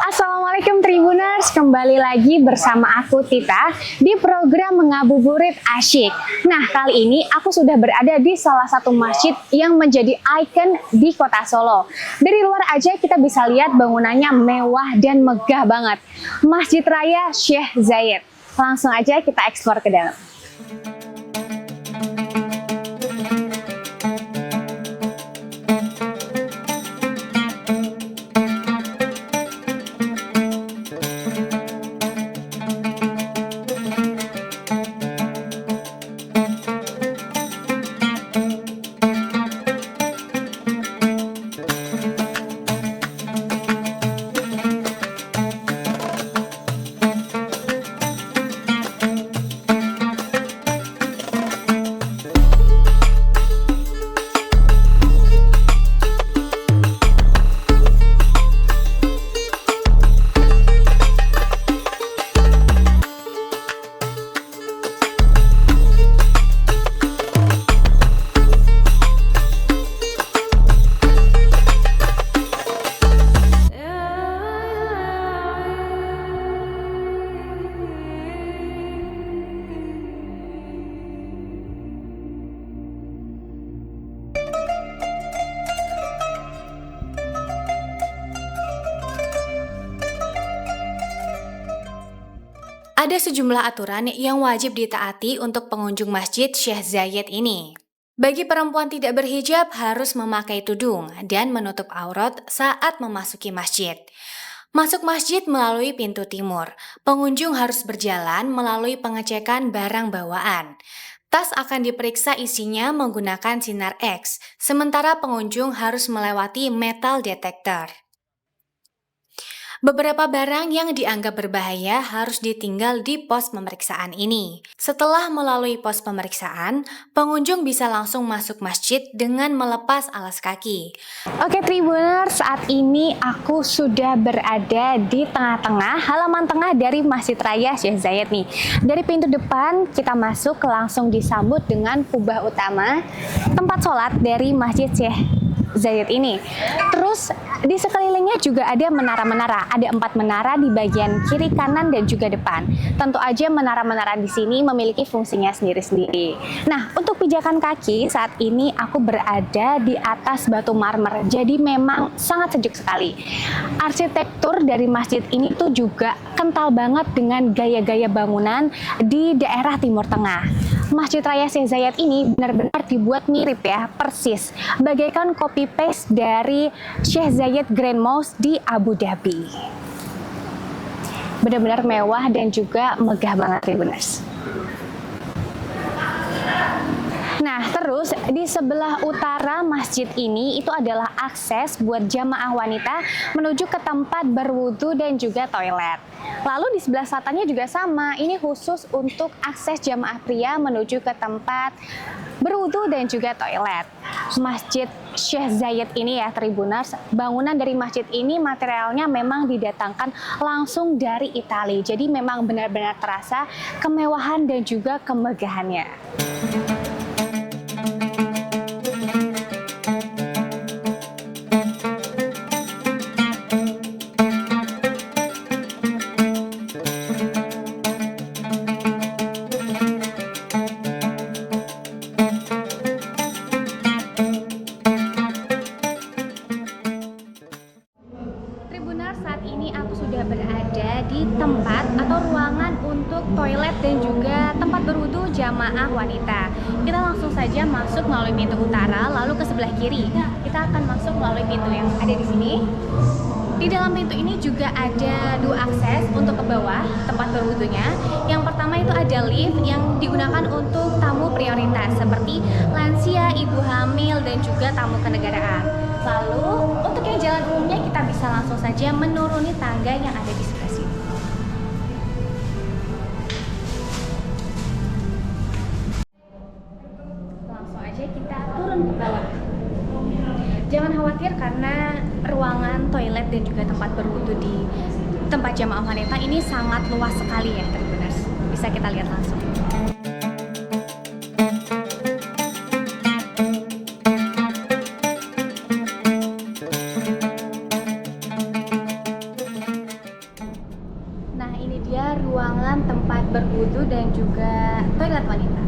Assalamualaikum Tribuners, kembali lagi bersama aku Tita di program Mengabuburit Asyik. Nah, kali ini aku sudah berada di salah satu masjid yang menjadi ikon di kota Solo. Dari luar aja kita bisa lihat bangunannya mewah dan megah banget. Masjid Raya Syekh Zayed. Langsung aja kita eksplor ke dalam. Ada sejumlah aturan yang wajib ditaati untuk pengunjung masjid Syekh Zayed ini. Bagi perempuan tidak berhijab harus memakai tudung dan menutup aurat saat memasuki masjid. Masuk masjid melalui pintu timur. Pengunjung harus berjalan melalui pengecekan barang bawaan. Tas akan diperiksa isinya menggunakan sinar X, sementara pengunjung harus melewati metal detector. Beberapa barang yang dianggap berbahaya harus ditinggal di pos pemeriksaan ini. Setelah melalui pos pemeriksaan, pengunjung bisa langsung masuk masjid dengan melepas alas kaki. Oke Tribuners, saat ini aku sudah berada di tengah-tengah halaman tengah dari Masjid Raya Syekh Zayed nih. Dari pintu depan kita masuk langsung disambut dengan kubah utama tempat sholat dari Masjid Syekh Zayed ini. Terus di sekelilingnya juga ada menara-menara. Ada 4 menara di bagian kiri, kanan, dan juga depan. Tentu aja menara-menara di sini memiliki fungsinya sendiri-sendiri. Nah, untuk pijakan kaki saat ini aku berada di atas batu marmer. Jadi memang sangat sejuk sekali. Arsitektur dari masjid ini tuh juga kental banget dengan gaya-gaya bangunan di daerah Timur Tengah. Masjid Raya Syekh Zayed ini benar-benar dibuat mirip ya, persis bagaikan copy paste dari Syekh Zayed Grand Mosque di Abu Dhabi. Benar-benar mewah dan juga megah banget Tribuners. Nah, terus di sebelah utara masjid ini itu adalah akses buat jamaah wanita menuju ke tempat berwudu dan juga toilet. Lalu di sebelah selatannya juga sama, ini khusus untuk akses jamaah pria menuju ke tempat berwudu dan juga toilet. Masjid Syekh Zayed ini ya Tribuners, bangunan dari masjid ini materialnya memang didatangkan langsung dari Italia. Jadi memang benar-benar terasa kemewahan dan juga kemegahannya. Saat ini aku sudah berada di tempat atau ruangan untuk toilet dan juga tempat berwudu jamaah wanita. Kita langsung saja masuk melalui pintu utara, lalu ke sebelah kiri. Kita akan masuk melalui pintu yang ada di sini. Di dalam pintu ini juga ada 2 akses untuk ke bawah tempat berwudunya. Yang pertama itu ada lift yang digunakan untuk tamu prioritas seperti lansia, ibu hamil, dan juga tamu kenegaraan. Lalu untuk yang jalan umumnya kita bisa langsung saja menuruni tangga yang ada di sebelah sini. Langsung aja kita turun ke bawah. Jangan khawatir karena ruangan toilet dan juga tempat berwudu di tempat jamaah wanita ini sangat luas sekali ya Tribuners. Bisa kita lihat langsung. berwudu dan juga toilet wanita.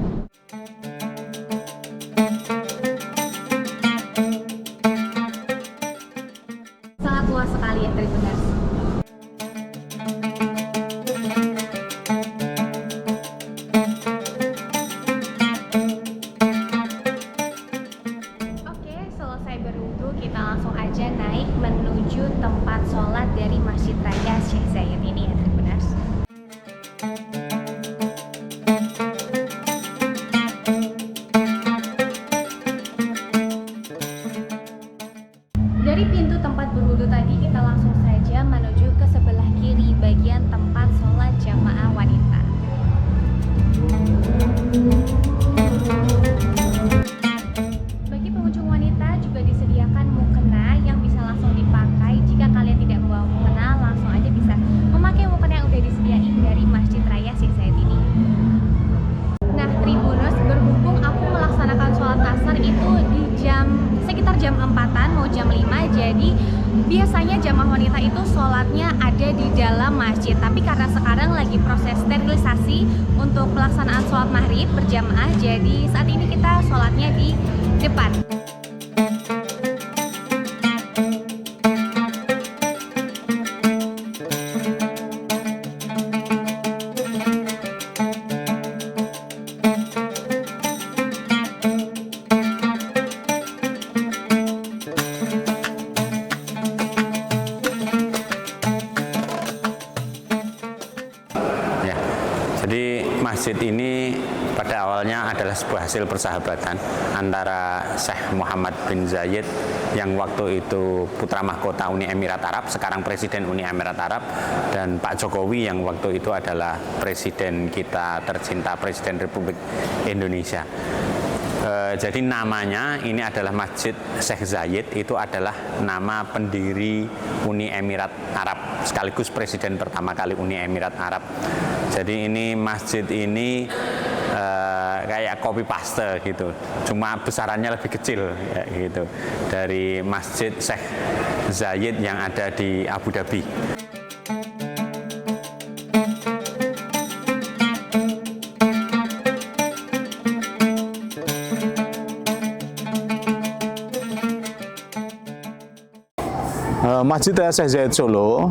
Sangat luas sekali ya Tribuners. Oke, selesai berwudu kita langsung aja naik menuju tempat sholat dari Masjid Raya Syekh Zayed ini ya Tribuners. Dari pintu tempat berwudu tadi kita langsung saja menuju ke sebelah kiri bagian tempat sholat jamaah wanita. Bagi pengunjung wanita juga disediakan mukena yang bisa langsung dipakai. Jika kalian tidak membawa mukena, langsung aja bisa memakai mukena yang udah disediain dari Masjid Raya Syekh Zayed ini. Nah Tribuners, berhubung aku melaksanakan sholat asar itu di sekitar jam 4-an mau jam 5, jadi biasanya jamaah wanita itu sholatnya ada di dalam masjid. Tapi karena sekarang lagi proses sterilisasi untuk pelaksanaan sholat maghrib berjamaah, jadi saat ini kita sholatnya di depan. Jadi masjid ini pada awalnya adalah sebuah hasil persahabatan antara Syekh Muhammad bin Zayed yang waktu itu putra mahkota Uni Emirat Arab, sekarang Presiden Uni Emirat Arab, dan Pak Jokowi yang waktu itu adalah Presiden kita tercinta, Presiden Republik Indonesia. Jadi namanya ini adalah Masjid Syekh Zayed, itu adalah nama pendiri Uni Emirat Arab, sekaligus presiden pertama kali Uni Emirat Arab. Jadi ini masjid ini kayak copy paste gitu, cuma besarannya lebih kecil ya, gitu, dari Masjid Syekh Zayed yang ada di Abu Dhabi. Masjid Raya Syekh Zayed Solo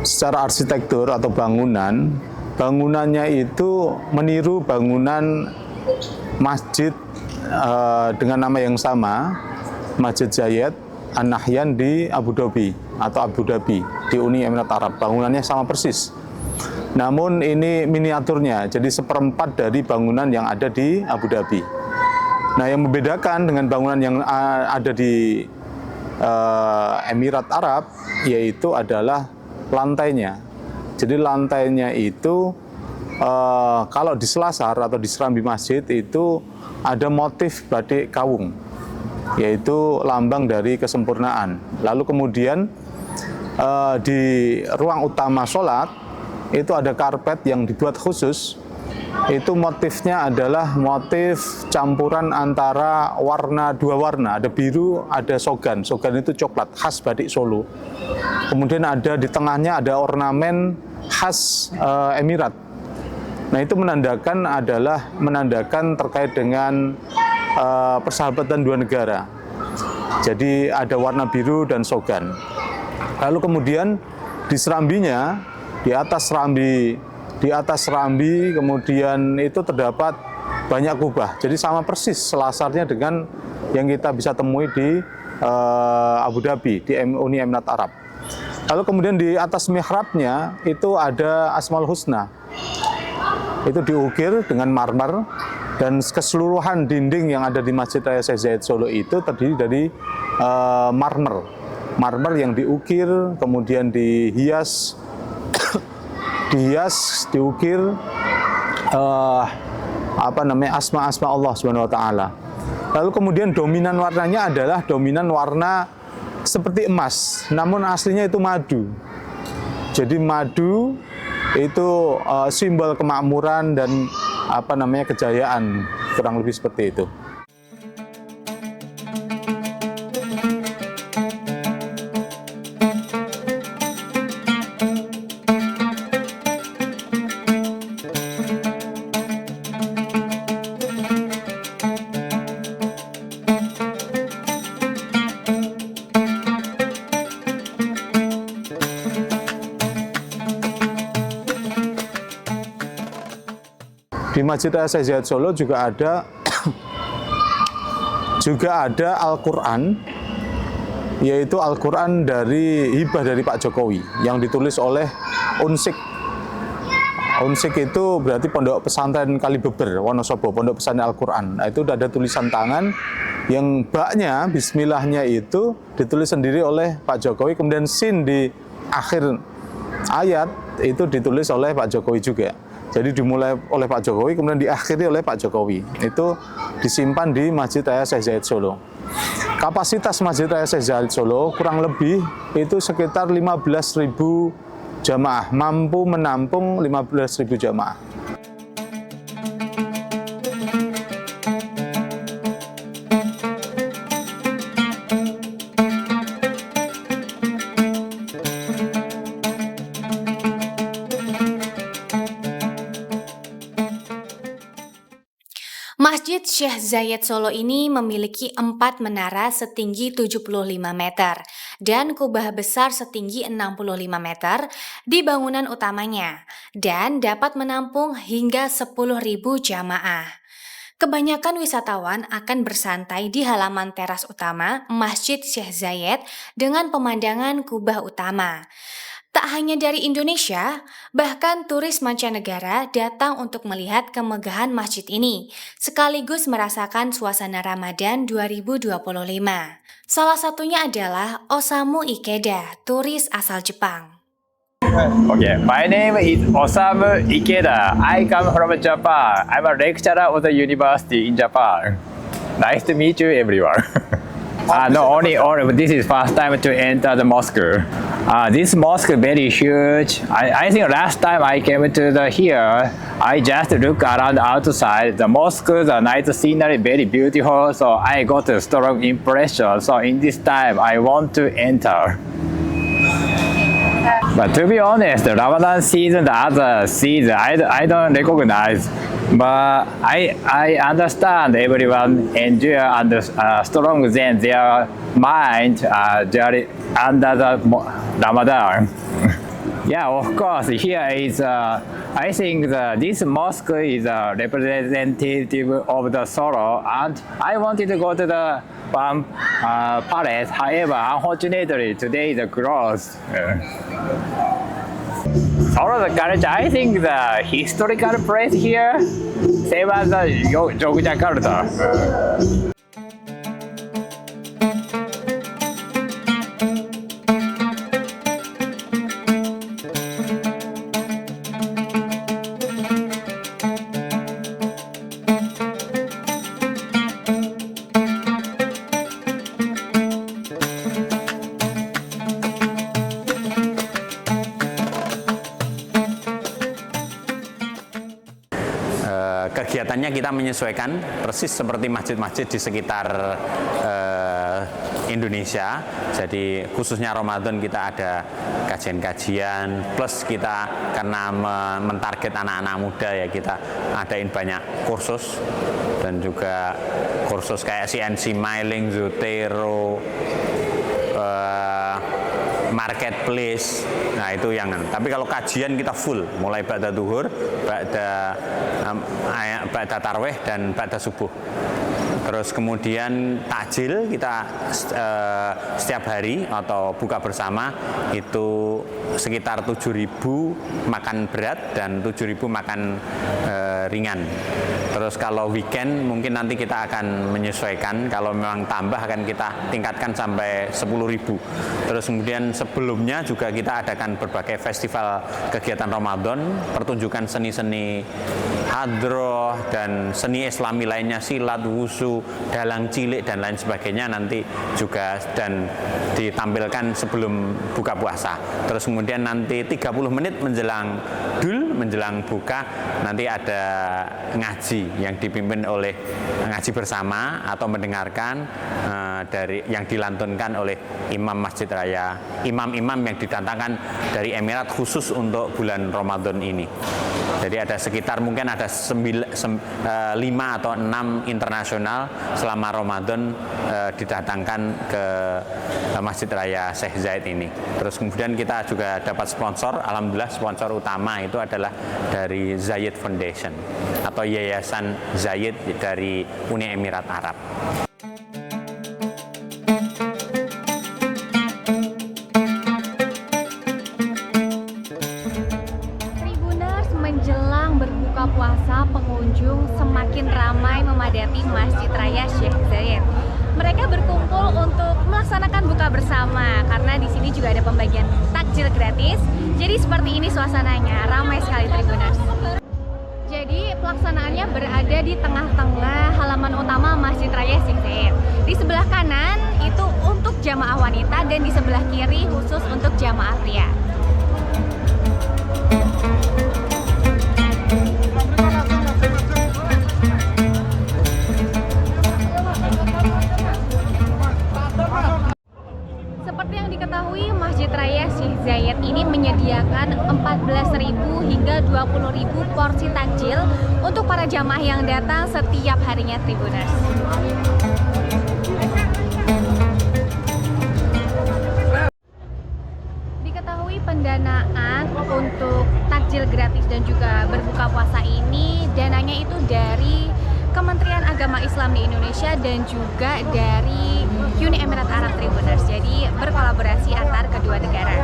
secara arsitektur atau bangunannya itu meniru bangunan masjid dengan nama yang sama, Masjid Zayed An-Nahyan di Abu Dhabi atau Abu Dhabi di Uni Emirat Arab. Bangunannya sama persis. Namun ini miniaturnya, jadi seperempat dari bangunan yang ada di Abu Dhabi. Nah, yang membedakan dengan bangunan yang ada di Emirat Arab yaitu adalah lantainya. Jadi lantainya itu kalau di selasar atau di serambi masjid itu ada motif batik kawung, yaitu lambang dari kesempurnaan. Lalu kemudian di ruang utama sholat itu ada karpet yang dibuat khusus. Itu motifnya adalah motif campuran antara dua warna, ada biru, ada sogan. Sogan itu coklat, khas batik Solo. Kemudian ada di tengahnya ada ornamen khas Emirat. Nah, itu menandakan terkait dengan persahabatan dua negara. Jadi ada warna biru dan sogan. Lalu kemudian di serambinya, di atas serambi kemudian itu terdapat banyak kubah. Jadi sama persis selasarnya dengan yang kita bisa temui di Abu Dhabi, di Uni Emirat Arab. Lalu kemudian di atas mihrabnya itu ada Asmaul Husna. Itu diukir dengan marmer, dan keseluruhan dinding yang ada di Masjid Raya Syekh Zayed Solo itu terdiri dari marmer yang diukir, kemudian diukir asma-asma Allah Subhanahu wa taala. Lalu kemudian dominan warnanya adalah dominan warna seperti emas, namun aslinya itu madu. Jadi madu itu simbol kemakmuran dan kejayaan, kurang lebih seperti itu. Di Masjid Raya Syekh Zayed Solo juga ada Al-Quran, yaitu Al-Quran dari hibah dari Pak Jokowi yang ditulis oleh Unsik. Unsik itu berarti Pondok Pesantren Kalibeber, Wonosobo, Pondok Pesantren Al-Quran. Nah, itu ada tulisan tangan yang baknya, bismillahnya itu ditulis sendiri oleh Pak Jokowi, kemudian sin di akhir ayat itu ditulis oleh Pak Jokowi juga. Jadi dimulai oleh Pak Jokowi, kemudian diakhiri oleh Pak Jokowi. Itu disimpan di Masjid Raya Syekh Zayed Solo. Kapasitas Masjid Raya Syekh Zayed Solo kurang lebih itu sekitar 15.000 jamaah, mampu menampung 15.000 jamaah. Masjid Syekh Zayed Solo ini memiliki 4 menara setinggi 75 meter dan kubah besar setinggi 65 meter di bangunan utamanya dan dapat menampung hingga 10.000 jamaah. Kebanyakan wisatawan akan bersantai di halaman teras utama Masjid Syekh Zayed dengan pemandangan kubah utama. Tak hanya dari Indonesia, bahkan turis mancanegara datang untuk melihat kemegahan masjid ini, sekaligus merasakan suasana Ramadan 2025. Salah satunya adalah Osamu Ikeda, turis asal Jepang. Okay, my name is Osamu Ikeda. I come from Japan. I'm a lecturer of the university in Japan. Nice to meet you, everyone. No, only this is first time to enter the mosque. This mosque very huge. I think last time I came to here, I just look around outside. The mosque, the night scenery very beautiful, so I got a strong impression. So in this time, I want to enter. But to be honest, the Ramadan season, the other season, I don't recognize. But I understand everyone enjoy and strong than their mind under the Ramadan. Yeah, of course. Here is I think this mosque is a representative of the Solo, and I wanted to go to the palace. However, unfortunately, today is closed. Solo the culture, I think the historical place here, same as the Yogyakarta. Kegiatannya kita menyesuaikan persis seperti masjid-masjid di sekitar Indonesia. Jadi khususnya Ramadan kita ada kajian-kajian, plus kita karena mentarget anak-anak muda ya kita adain banyak kursus dan juga kursus kayak CNC Mailing, Zotero, marketplace. Nah itu yang tapi kalau kajian kita full mulai ba'da duhur, ba'da tarwih dan ba'da subuh. Terus kemudian takjil kita setiap hari atau buka bersama itu sekitar 7.000 makan berat dan 7.000 makan ringan. Terus kalau weekend mungkin nanti kita akan menyesuaikan, kalau memang tambah akan kita tingkatkan sampai 10.000. Terus kemudian sebelumnya juga kita adakan berbagai festival kegiatan Ramadan, pertunjukan seni-seni hadroh dan seni islami lainnya, silat, wusu, dalang cilik dan lain sebagainya nanti juga dan ditampilkan sebelum buka puasa. Terus kemudian nanti 30 menit menjelang dul, menjelang buka nanti ada ngaji. yang dipimpin oleh ngaji bersama atau mendengarkan dari yang dilantunkan oleh imam Masjid Raya, imam-imam yang didatangkan dari Emirat khusus untuk bulan Ramadan ini. Jadi ada sekitar mungkin ada 5 atau 6 internasional selama Ramadan didatangkan ke Masjid Raya Syekh Zayed ini. Terus kemudian kita juga dapat sponsor, alhamdulillah sponsor utama itu adalah dari Zayed Foundation atau Yayasan Zayed dari Uni Emirat Arab. Menjelang berbuka puasa, pengunjung semakin ramai memadati Masjid Raya Syekh Zayed. Mereka berkumpul untuk melaksanakan buka bersama karena di sini juga ada pembagian takjil gratis. Jadi seperti ini suasananya, ramai sekali Tribuners. Jadi pelaksanaannya berada di tengah-tengah halaman utama Masjid Raya Syekh Zayed. Di sebelah kanan itu untuk jamaah wanita dan di sebelah kiri khusus untuk jamaah pria. Seperti yang diketahui, Masjid Raya Syekh Zayed ini menyediakan 14.000 hingga 20.000 porsi takjil untuk para jamaah yang datang setiap harinya Tribuners. Diketahui pendanaan untuk takjil gratis dan juga berbuka puasa ini dananya itu dari Kementerian Agama Islam di Indonesia dan juga dari Uni Emirat Arab Tribuners. Jadi berkolaborasi antar kedua negara.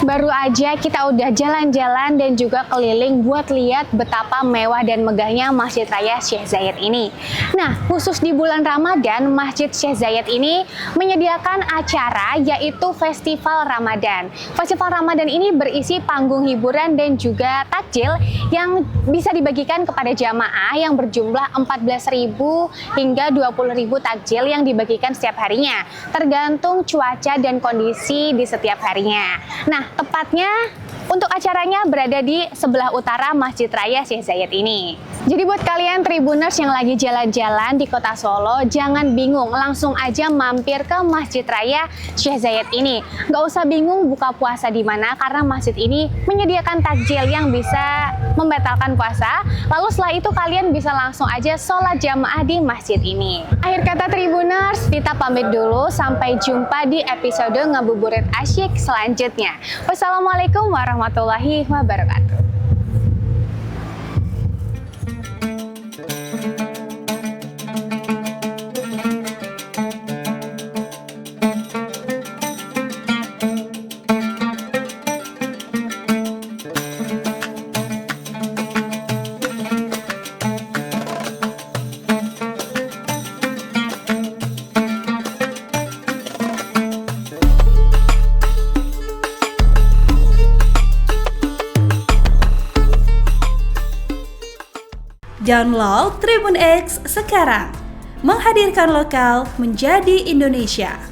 Baru aja kita udah jalan-jalan dan juga keliling buat lihat betapa mewah dan megahnya Masjid Raya Syekh Zayed ini. Nah, khusus di bulan Ramadan, Masjid Syekh Zayed ini menyediakan acara yaitu Festival Ramadan. Festival Ramadan ini berisi panggung hiburan dan juga takjil yang bisa dibagikan kepada jamaah yang berjumlah 14.000 hingga 20.000 takjil yang dibagikan setiap harinya, tergantung cuaca dan kondisi di setiap harinya. Nah, tepatnya untuk acaranya berada di sebelah utara Masjid Raya Syekh Zayed ini. Jadi buat kalian Tribuners yang lagi jalan-jalan di kota Solo, jangan bingung, langsung aja mampir ke Masjid Raya Syekh Zayed ini. Nggak usah bingung buka puasa di mana, karena masjid ini menyediakan takjil yang bisa membatalkan puasa. Lalu setelah itu kalian bisa langsung aja sholat jamaah di masjid ini. Akhir kata Tribuners, kita pamit dulu. Sampai jumpa di episode Ngabuburit Asyik selanjutnya. Wassalamualaikum warahmatullahi wabarakatuh. Download Tribun X sekarang, menghadirkan lokal menjadi Indonesia.